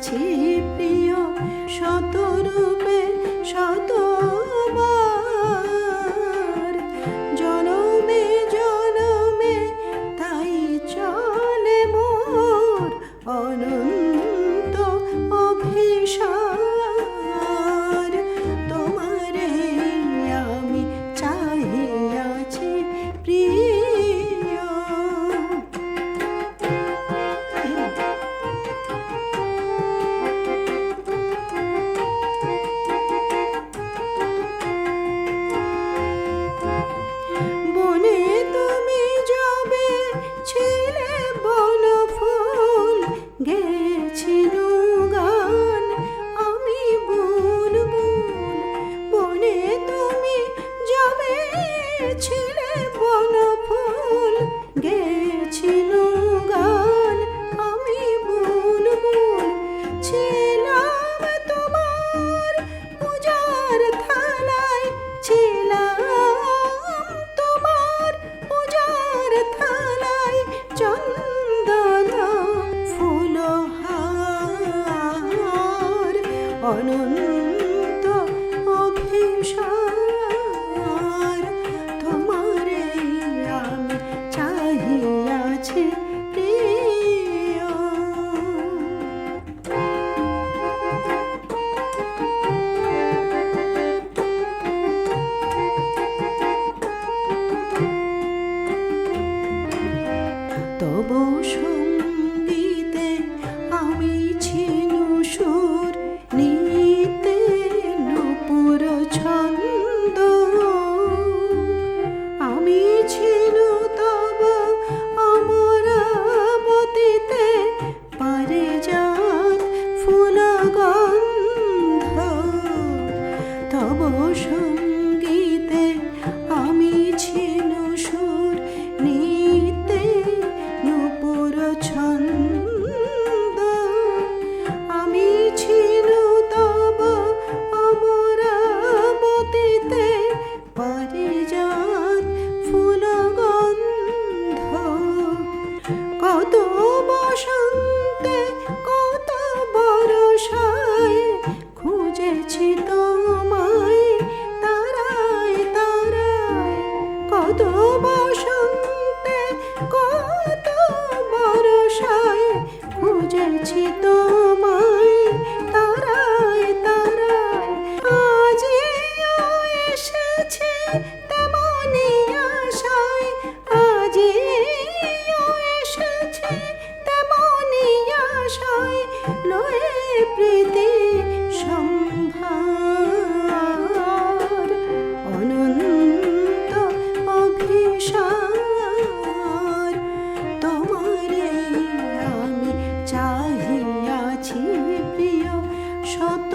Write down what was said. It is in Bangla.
চাহিয়াছি প্রিয় শতরূপে শতবার, জনমে জনমে তাই চলে মোর অনন্ত অভিসার। তোমারে আমি চাহিয়াছি প্রিয়। বনে তুমি যবে ছিলে বনফুল, গেছিল গান আমি বুলবুল। বনে তুমি যবে ছিলে বনফুল, গেছিল গান আমি বুলবুল। ছিলাম তোমার পূজার থালায়, ছিলাম তোমার পূজার থালায়, চন্দন ফুলহার অনন্ত অভিসার। তোমারে আমি চাহিয়াছি প্রিয়। তব সঙ্গীতে আমি ছিনু সুর, নিতে নূপুর ছন্দ। আমি ছিনু তব অমরাবতীতে পারিজাত ফুলগন্ধ। তব সঙ্গীতে আমি ছিনু সুর, নিতে নূপুর ছন্দ। আমি ছিনু তব অমরাবতীতে পারিজাত ফুলগন্ধ। কত বসন্তে কত বরষায় খুঁজেছি তোমায় তারায় তারায়। কত বসন্তে কত বরষায় খুঁজেছি তোমায় তারায় তারায়। আজিও এসেছি তেমনি আশায়, আজিও এসেছি তেমনি আশায়। লয়ে প্রীতি সম্ভার অনন্ত অভিসার। তোমারে আমি চাহিয়াছি প্রিয় শত